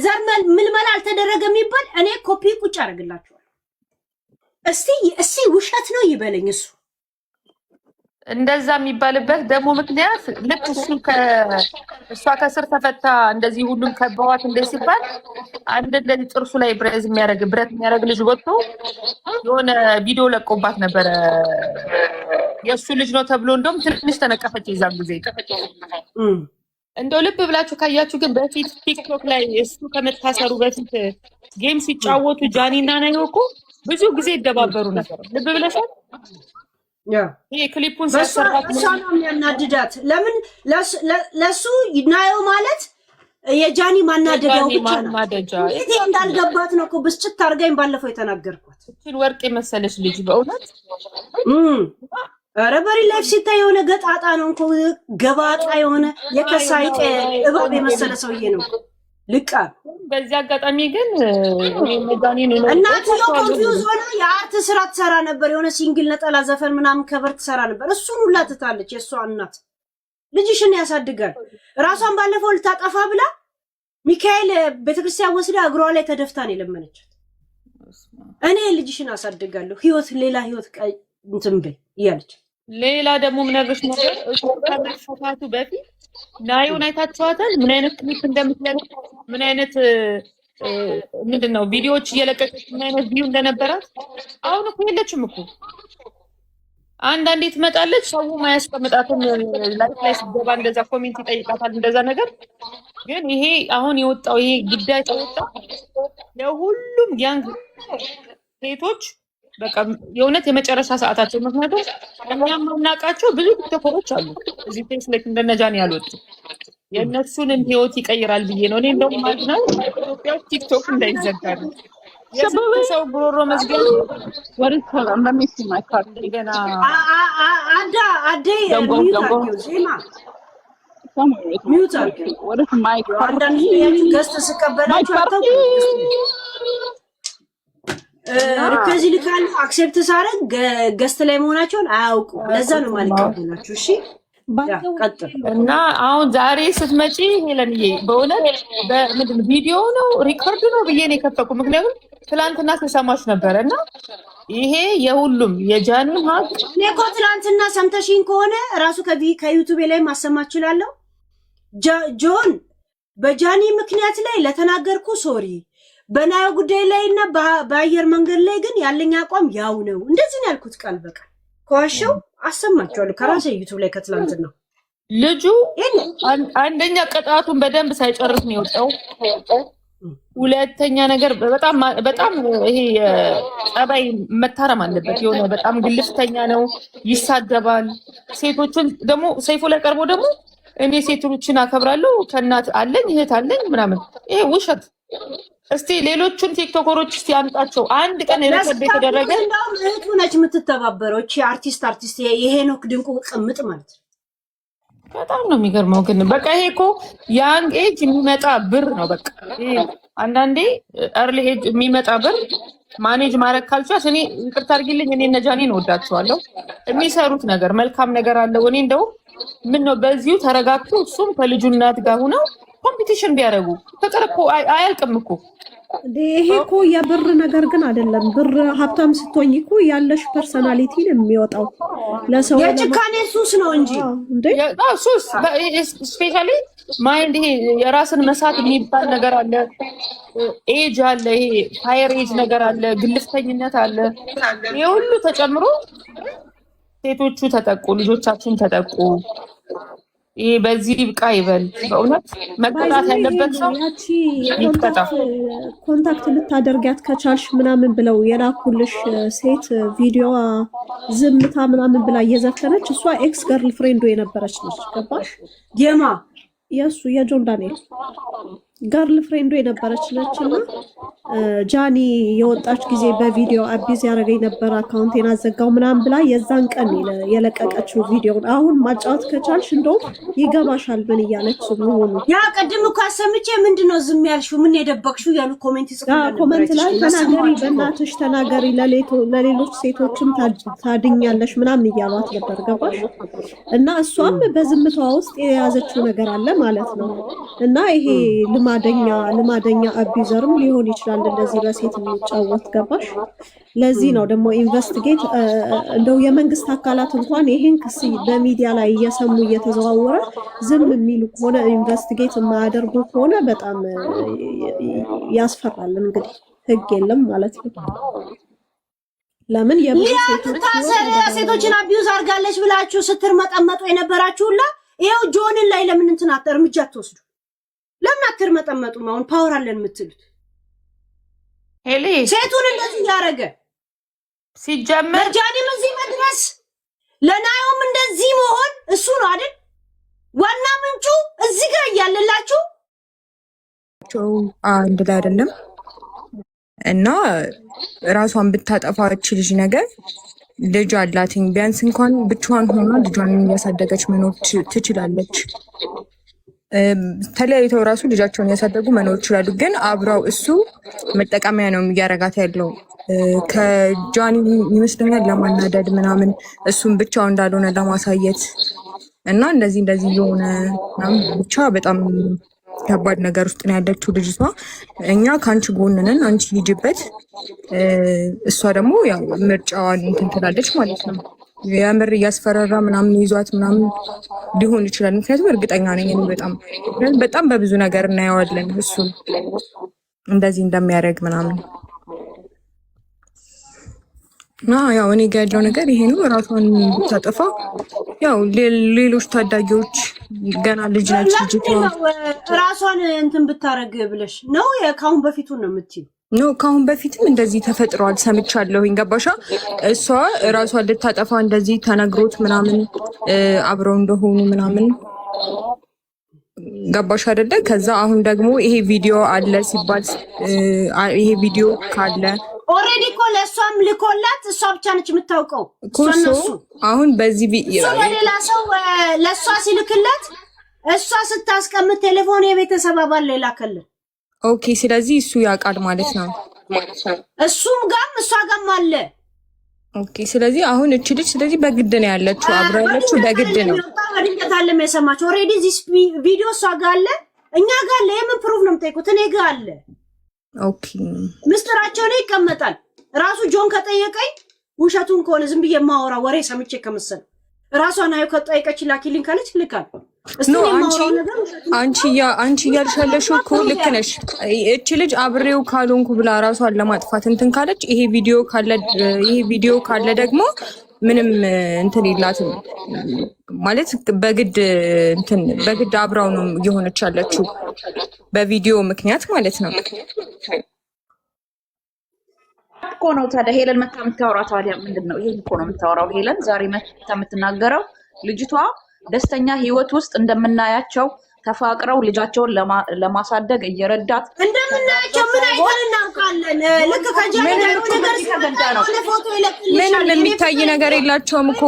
ዘር ምልመላ አልተደረገም ይባል እኔ ኮፒ ቁጭ አደርግላችኋለሁ። እስቲ ውሸት ነው ይበለኝ እሱ። እንደዛ የሚባልበት ደግሞ ምክንያት ልክ እሷ ከስር ተፈታ እንደዚህ ሁሉም ከበዋት እንደዚህ ሲባል አንድ እንደዚህ ጥርሱ ላይ ብረት የሚያደርግ ልጅ ወጥቶ የሆነ ቪዲዮ ለቆባት ነበረ። የእሱ ልጅ ነው ተብሎ እንደውም ትንሽ ተነቀፈች የዛን ጊዜ። እንደው ልብ ብላችሁ ካያችሁ ግን በፊት ቲክቶክ ላይ እሱ ከመታሰሩ በፊት ጌም ሲጫወቱ ጃኒና ናዮ እኮ ብዙ ጊዜ ይደባበሩ ነበር። ልብ ብለሻል? ይሄ ክሊፑን ሲያሰራት ነው የሚያናድዳት። ለምን ለሱ ናዮ ማለት የጃኒ ማናደጃው ብቻ ነው። እቴ እንዳልገባት ነው እኮ ብስጭት አድርጋኝ ባለፈው የተናገርኳት። እቺን ወርቅ የመሰለች ልጅ በእውነት ኧረ በሪ ላይፍ ሲታይ የሆነ ገጣጣ ነው እንኮ ገባጣ የሆነ የከሳይጤ እባብ የመሰለ ሰውዬ ነው። ልቃ በዚህ አጋጣሚ ግን መዳኒን ነው እናትየው ኮንፊውዝ ሆና የአርት ስራ ትሰራ ነበር። የሆነ ሲንግል ነጠላ ዘፈን ምናምን ከበር ትሰራ ነበር። እሱን ሁላ ትታለች። የእሷ እናት ልጅሽን ያሳድጋል። ራሷን ባለፈው ልታጠፋ ብላ ሚካኤል ቤተክርስቲያን ወስዳ እግሯ ላይ ተደፍታን የለመነቻት። እኔ ልጅሽን አሳድጋለሁ ህይወት ሌላ ህይወት እንትን በይ እያለች ሌላ ደግሞ ምነግርሽ ነገር እሱ ከመፈታቱ በፊት ናዮን አይታችኋታል? ምን አይነት ክሊፕ እንደምትለቅ ምን አይነት ምንድነው ቪዲዮዎች እየለቀቀች ምን አይነት ቪው እንደነበራት። አሁን እኮ የለችም እኮ አንዳንዴ ትመጣለች፣ ሰው ማያስቀምጣትም ላይፍ ላይ ሲገባ እንደዛ ኮሜንት ይጠይቃታል እንደዛ ነገር። ግን ይሄ አሁን የወጣው ይሄ ጉዳይ ተወጣ ለሁሉም ያንግ ሴቶች በቃ የእውነት የመጨረሻ ሰዓታቸው። ምክንያቱም እኛም ማናውቃቸው ብዙ ቲክቶከሮች አሉ እዚህ ፌስ ላይ እንደነጃን ያሉት የእነሱንም ህይወት ይቀይራል ብዬ ነው እኔ እንደውም ማለት ነው ኢትዮጵያ ቲክቶክ እንዳይዘጋል የሰው ጉሮሮ መዝጊያ ወርስ ለሚስ ማይ ካርድ ገና አዴ ሚውት አድርጊው። ወርስ ማይ ካርድ ገስት ስቀበላችሁ አታውቁ ከዚህ ልካል አክሴፕት ሳረግ ገስት ላይ መሆናቸውን አያውቁ። ለዛ ነው ማልቀበላችሁ። እሺ እና አሁን ዛሬ ስትመጪ ሄለንዬ በእውነት በምንድን ቪዲዮ ነው ሪኮርድ ነው ብዬ ነው የከፈኩ። ምክንያቱም ትላንትና ስሰማሽ ነበረ እና ይሄ የሁሉም የጃኒ ሀቅ እኔ እኮ ትላንትና ሰምተሽኝ ከሆነ ራሱ ከዩቲዩብ ላይ ማሰማት እችላለሁ። ጆን በጃኒ ምክንያት ላይ ለተናገርኩ ሶሪ በናዮ ጉዳይ ላይ እና በአየር መንገድ ላይ ግን ያለኝ አቋም ያው ነው። እንደዚህ ነው ያልኩት ቃል በቃል። ከዋሸው አሰማቸዋለሁ ከራሴ ዩቲዩብ ላይ ከትላንት ነው። ልጁ አንደኛ ቅጣቱን በደንብ ሳይጨርስ ነው የወጣው። ሁለተኛ ነገር በጣም ይሄ ጸባይ መታረም አለበት። የሆነ በጣም ግልፍተኛ ነው፣ ይሳደባል። ሴቶችን ደግሞ ሰይፉ ላይ ቀርቦ ደግሞ እኔ ሴቶችን አከብራለሁ ከእናት አለኝ እህት አለኝ ምናምን። ይሄ ውሸት። እስቲ ሌሎቹን ቲክቶከሮች እስቲ አምጣቸው። አንድ ቀን ሪከርድ የተደረገ እንደውም እህቱ ነች የምትተባበረው። እቺ አርቲስት የሄኖክ ድንቁ ቅምጥ ማለት በጣም ነው የሚገርመው። ግን በቃ ይሄ እኮ ያንግ ኤጅ የሚመጣ ብር ነው። በቃ አንዳንዴ እርሊ ኤጅ የሚመጣ ብር ማኔጅ ማድረግ ካልቻልሽ፣ እኔ ይቅርታ አድርጊልኝ፣ እኔ ነጃኔን እወዳቸዋለሁ። የሚሰሩት ነገር መልካም ነገር አለው። እኔ እንደው ምን ነው በዚሁ ተረጋግቶ እሱም ከልጁ እናት ጋር ሆነው ኮምፒቲሽን ቢያደርጉ ፍቅር እኮ አያልቅም እኮ። ይሄ እኮ የብር ነገር ግን አይደለም። ብር ሀብታም ስትሆኝ እኮ ያለሽ ፐርሰናሊቲ ነው የሚወጣው። ለሰው የጭካኔ ሱስ ነው እንጂ ሱስ ስፔሻሊ ማይንድ ይሄ የራስን መሳት የሚባል ነገር አለ። ኤጅ አለ፣ ይሄ ሃየር ኤጅ ነገር አለ፣ ግልፍተኝነት አለ። ይሄ ሁሉ ተጨምሮ ሴቶቹ ተጠቁ፣ ልጆቻችን ተጠቁ። ይሄ በዚህ ይብቃ ይበል። በእውነት መቀጣት ያለበት ሰው ይቀጣ። ኮንታክት ልታደርጊያት ከቻልሽ ምናምን ብለው የላኩልሽ ሴት ቪዲዮዋ ዝምታ ምናምን ብላ እየዘፈነች እሷ ኤክስ ገርል ፍሬንዱ የነበረች ነች። ገባሽ? የማ የሱ የጆን ዳንኤል ገርል ፍሬንዱ የነበረች ነች እና ጃኒ የወጣች ጊዜ በቪዲዮ አቢዝ ያደረገኝ ነበር አካውንቴን አዘጋው ምናምን ብላ የዛን ቀን የለቀቀችው ቪዲዮ አሁን ማጫወት ከቻልሽ እንደው ይገባሻል ምን እያለች መሆኑ ያ ቀድም እኮ አሰምቼ ምንድነው ዝም ያልሽው ምን የደበቅሽው ያሉ ኮሜንት ይጽፋሉ ኮሜንት ላይ ተናገሪ በእናትሽ ተናገሪ ለሌሎች ሴቶችም ታድኛለሽ ምናምን እያሏት ነበር ገባሽ እና እሷም በዝምታዋ ውስጥ የያዘችው ነገር አለ ማለት ነው እና ይሄ ልማደኛ አቢዘርም ሊሆን ይችላል እንደዚህ በሴት የሚጫወት ገባሽ ለዚህ ነው ደግሞ ኢንቨስቲጌት እንደው የመንግስት አካላት እንኳን ይሄን ክስ በሚዲያ ላይ እየሰሙ እየተዘዋወረ ዝም የሚሉ ከሆነ ኢንቨስቲጌት የማያደርጉ ከሆነ በጣም ያስፈራል እንግዲህ ህግ የለም ማለት ነው ለምን ሴቶችን አቢዩዝ አድርጋለች ብላችሁ ስትር መጠመጡ የነበራችሁላ ይሄው ጆንን ላይ ለምን እንትን እርምጃ ተወስዱ ለምን አትር መጠመጡ ነው አሁን ፓወር አለን የምትሉት ሄሊ ሴቱን እንደዚህ ያረገ ሲጀመር ጃኒም እዚህ መድረስ ለናዮም እንደዚህ መሆን እሱ ነው አይደል ዋና ምንጩ እዚህ ጋር ያለላችሁ አንድ ላይ አይደለም እና ራሷን ብታጠፋች ልጅ ነገር ልጅ አላትኝ ቢያንስ እንኳን ብቻዋን ሆና ልጇን እያሳደገች መኖር ትችላለች ተለያይተው ራሱ ልጃቸውን ያሳደጉ መኖር ይችላሉ ግን አብራው እሱ መጠቀሚያ ነው የሚያረጋት ያለው ከጃኒ ይመስለኛል ለማናደድ ምናምን እሱም ብቻው እንዳልሆነ ለማሳየት እና እንደዚህ የሆነ ብቻ በጣም ከባድ ነገር ውስጥ ነው ያለችው ልጅቷ እኛ ካንቺ ጎን ነን አንቺ ሂጂበት እሷ ደግሞ ያው ምርጫዋን እንትን ትላለች ማለት ነው የምር እያስፈራራ ምናምን ይዟት ምናምን ሊሆን ይችላል ምክንያቱም እርግጠኛ ነኝ በጣም በብዙ ነገር እናየዋለን እሱ እንደዚህ እንደሚያደርግ ምናምን እና ያው እኔ ጋር ያለው ነገር ይሄ ነው ራሷን ብታጠፋ ያው ሌሎች ታዳጊዎች ገና ልጅ ነች ልጅቷ ራሷን እንትን ብታረግ ብለሽ ነው የካሁን በፊቱን ነው የምትይው ኖ ካሁን በፊትም እንደዚህ ተፈጥሯል ሰምቻለሁኝ ገባሻ እሷ ራሷን ልታጠፋ እንደዚህ ተነግሮት ምናምን አብረው እንደሆኑ ምናምን ገባሽ አይደለ ከዛ አሁን ደግሞ ይሄ ቪዲዮ አለ ሲባል ይሄ ቪዲዮ ካለ ኦሬዲ እኮ ለእሷም ልኮላት እሷ ብቻ ነች የምታውቀው እሱ አሁን በዚህ ሌላ ሰው ለእሷ ሲልክለት እሷ ስታስቀምጥ ቴሌፎን የቤተሰብ አባል ላከልን ኦኬ ስለዚህ እሱ ያውቃል ማለት ነው እሱም ጋም እሷ ጋም አለ ኦኬ ስለዚህ አሁን እቺ ልጅ ስለዚህ በግድ ነው ያለችው አብራ ያለችው በግድ ነው ወዲንቀት አለ የሰማችሁ ኦሬዲ ዚስ ቪዲዮ እሷ ጋር አለ እኛ ጋር አለ የምን ፕሩፍ ነው የምጠይቁት እኔ ጋር አለ ኦኬ ምስጢራቸው ላይ ይቀመጣል ራሱ ጆን ከጠየቀኝ ውሸቱን ከሆነ ዝም ብዬ የማወራ ወሬ ሰምቼ ከመሰለ ራሷን አዩ ከጠየቀች ላኪልኝ ካለች ልካል አንቺ ያልሻለሽው እኮ ልክ ነሽ እቺ ልጅ አብሬው ካልሆንኩ ብላ ራሷን ለማጥፋት እንትን ካለች ይሄ ቪዲዮ ካለ ደግሞ ምንም እንትን የላትም ማለት በግድ አብራው ነው የሆነች ያለችው በቪዲዮ ምክንያት ማለት ነው እኮ ነው ታዲያ ሄለን መታ የምታወራው ታዲያ ምንድነው ይሄን እኮ ነው የምታወራው ሄለን ዛሬ መታ የምትናገረው ልጅቷ ደስተኛ ህይወት ውስጥ እንደምናያቸው ተፋቅረው ልጃቸውን ለማሳደግ እየረዳት እንደምናያቸው ምን አይተን እናውቃለን ልክ ከጃኒ ነገር ምንም የሚታይ ነገር የላቸውም እኮ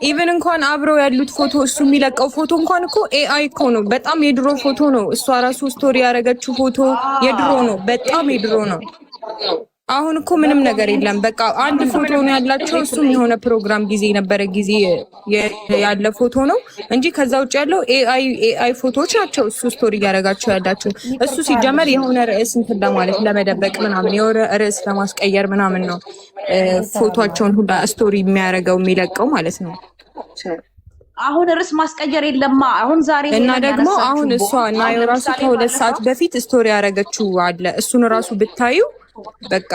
ኢቭን እንኳን አብረው ያሉት ፎቶ እሱ የሚለቀው ፎቶ እንኳን እኮ ኤአይ እኮ ነው በጣም የድሮ ፎቶ ነው እሷ ራሱ ስቶሪ ያደረገችው ፎቶ የድሮ ነው በጣም የድሮ ነው አሁን እኮ ምንም ነገር የለም በቃ አንድ ፎቶ ነው ያላቸው እሱም የሆነ ፕሮግራም ጊዜ ነበረ ጊዜ ያለ ፎቶ ነው እንጂ ከዛ ውጭ ያለው ኤአይ ፎቶዎች ናቸው እሱ ስቶሪ ያደረጋቸው ያላቸው እሱ ሲጀመር የሆነ ርዕስ እንትን ለማለት ለመደበቅ ምናምን የሆነ ርዕስ ለማስቀየር ምናምን ነው ፎቶቸውን ሁላ ስቶሪ የሚያደርገው የሚለቀው ማለት ነው አሁን ርዕስ ማስቀየር የለማ አሁን ዛሬ እና ደግሞ አሁን እሷ እና የራሱ ከ2 ሰዓት በፊት ስቶሪ ያደረገችው አለ እሱን ራሱ ብታዩ በቃ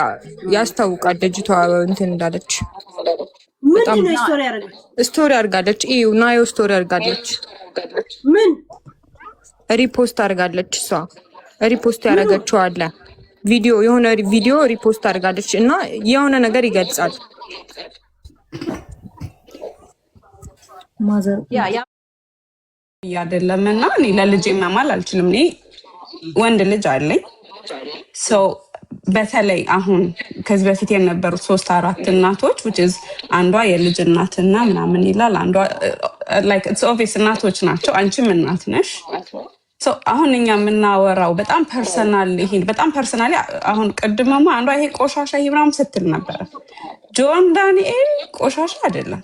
ያስታውቃል ልጅቷ እንትን እንዳለች በጣም ስቶሪ አድርጋለች እዩ ናዮ ስቶሪ አድርጋለች ምን ሪፖስት አድርጋለች እሷ ሪፖስት ያደረገችው አለ ቪዲዮ የሆነ ቪዲዮ ሪፖስት አድርጋለች እና የሆነ ነገር ይገልጻል ማዘር ያደለምና እኔ ለልጄ ማማል አልችልም እኔ ወንድ ልጅ አለኝ በተለይ አሁን ከዚህ በፊት የነበሩት 3-4 እናቶች which is አንዷ የልጅ እናትና ምናምን ይላል አንዷ like it's obvious እናቶች ናቸው አንቺም እናት ነሽ አሁን እኛ የምናወራው በጣም ፐርሰናሊ አሁን ቅድመማ አንዷ ይሄ ቆሻሻ ይብራም ስትል ነበር ጆን ዳንኤል ቆሻሻ አይደለም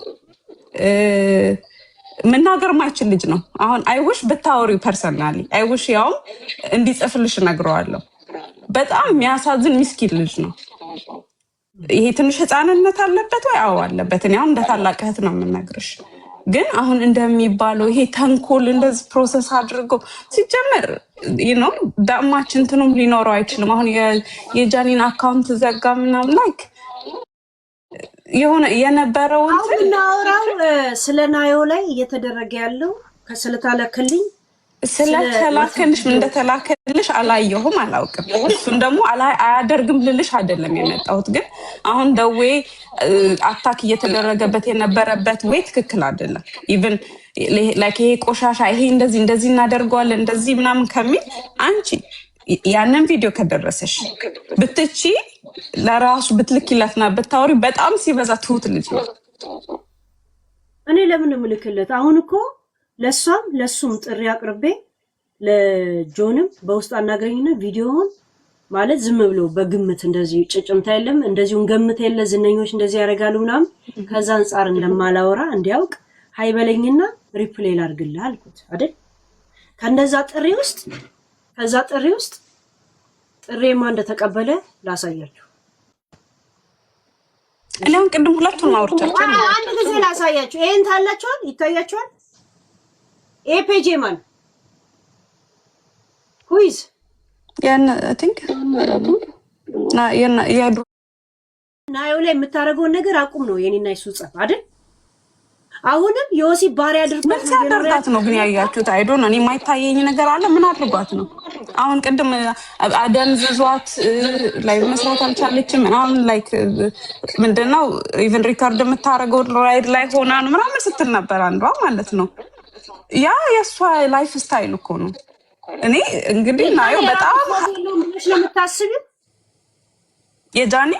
መናገር ማይችል ልጅ ነው አሁን አይውሽ ብታወሪው ፐርሰናሊ አይውሽ ያው እንዲጽፍልሽ ነግረዋለሁ በጣም የሚያሳዝን ምስኪን ልጅ ነው ይሄ ትንሽ ህፃንነት አለበት ወይ አዎ አለበት እኔ አሁን እንደታላቅ እህት ነው የምነግርሽ ግን አሁን እንደሚባለው ይሄ ተንኮል እንደዚህ ፕሮሰስ አድርጎ ሲጀመር ዳማች እንትኑም ሊኖረው አይችልም አሁን የጃኒን አካውንት ዘጋ ምናምን ላይክ የሆነ የነበረው እንትን እናወራው ስለ ናዮ ላይ እየተደረገ ያለው ከስለታለክልኝ ስለተላከልሽ ምን እንደተላከልሽ አላየሁም አላውቅም እሱን ደግሞ አያደርግም ልልሽ አይደለም የመጣሁት ግን አሁን ደዌ አታክ እየተደረገበት የነበረበት ወይ ትክክል አይደለም ኢቭን ላይክ ይሄ ቆሻሻ ይሄ እንደዚህ እናደርገዋለን እንደዚህ ምናምን ከሚል አንቺ ያንን ቪዲዮ ከደረሰሽ ብትቺ ለራሱ ብትልኪላትና ብታወሪ በጣም ሲበዛ ትሁት ልጅ ነው እኔ ለምን ምልክለት አሁን እኮ ለሱም ጥሪ አቅርቤ ለጆንም በውስጥ አናገኝና ቪዲዮውን ማለት ዝም ብሎ በግምት እንደዚህ ጭጭምታ የለም እንደዚሁን ገምት የለ ዝነኞች እንደዚህ ያደርጋሉ ምናምን ከዛ አንፃር እንደማላወራ እንዲያውቅ ሃይበለኝና ሪፕሌይ ላድርግልህ አልኩት አይደል ከዛ ጥሪ ውስጥ ጥሬማ እንደተቀበለ ላሳያችሁ እኔም ቅድም ሁለቱን አውርቻችሁ አንድ ጊዜ ላሳያችሁ ይሄን ታላችኋል ይታያችኋል ኤፔጂ ማን ሁይዝ I think ናዮ ላይ የምታረገውን ነገር አቁም ነው የኔና ይሱ ጸፍ አይደል አሁንም ዮሲ ባሪያ አድርጓት ነው ግን ያያችሁት አይዶን እኔ የማይታየኝ ነገር አለ ምን አድርጓት ነው አሁን ቅድም አደንዝዟት ላይ መስራት አልቻለችም ምናምን ላይክ ምንድነው ኢቭን ሪካርድ የምታረገው ራይድ ላይ ሆና ነው ምናምን ስትል ነበር አንዷ ማለት ነው ያ የሷ ላይፍ ስታይል እኮ ነው እኔ እንግዲህ ናዮ በጣም ምንሽ ነው የምታስቢው የጃኒ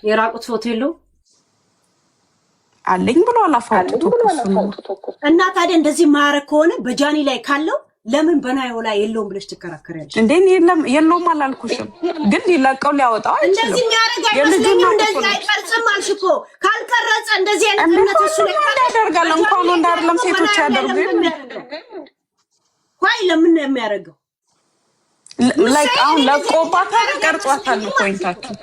የራቁት ፎቶ የለው አለኝ ብሎ አላፋውጥቶ እና ታዲያ እንደዚህ ማያረግ ከሆነ በጃኒ ላይ ካለው ለምን በናዮ ላይ የለውም ብለሽ ትከራከሪያለሽ እንዴ የለውም አላልኩሽም ግን ሊለቀው ሊያወጣው አይችልም እንደዚህ ያረጋል እንደዚህ አይቀርጽም አልሽኮ ካልቀረጸ እንደዚህ አይነት እምነት እሱ ላይ ያደርጋል እንኳን ወንድ አይደለም ሴቶች ያደርጉ ወይ ለምን ነው የሚያደርገው ላይክ አሁን ለቆባታል ቀርጿታል ነው ፖይንታችሁ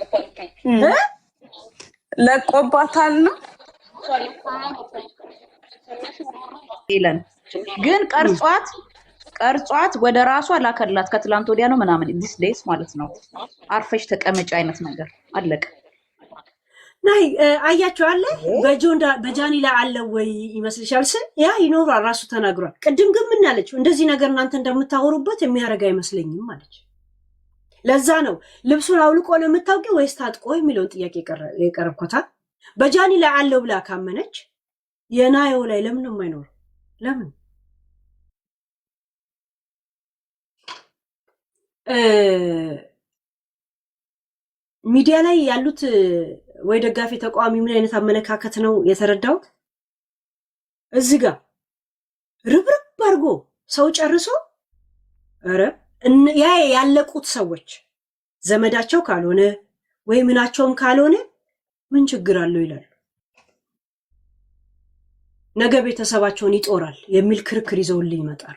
ለቆባታል ነው ይለን ግን ቀርጿት ወደ ራሷ ላከላት ከትላንት ወዲያ ነው ምናምን this days ማለት ነው አርፈሽ ተቀመጭ አይነት ነገር አለቀ ናይ አያችሁ አለ በጃኒ ላይ አለ ወይ ይመስልሻል ስል ያ ይኖራል ራሱ ተናግሯል ቅድም ግን ምን አለችው እንደዚህ ነገር እናንተ እንደምታወሩበት የሚያረጋ አይመስለኝም ማለት ለዛ ነው ልብሱን አውልቆ ነው የምታውቂው ወይስ ታጥቆ የሚለው ጥያቄ የቀረብኩታል በጃኒ ላይ አለው ብላ ካመነች የናዮ ላይ ለምን ነው የማይኖር ለምን ሚዲያ ላይ ያሉት ወይ ደጋፊ ተቋሚ ምን አይነት አመለካከት ነው የተረዳውት እዚህ ጋር ርብርብ አድርጎ ሰው ጨርሶ አረ ያ ያለቁት ሰዎች ዘመዳቸው ካልሆነ ወይ ምናቸውም ካልሆነ ምን ችግር አለው ይላል ነገ ቤተሰባቸውን ይጦራል የሚል ክርክር ይዘውልኝ ይመጣሉ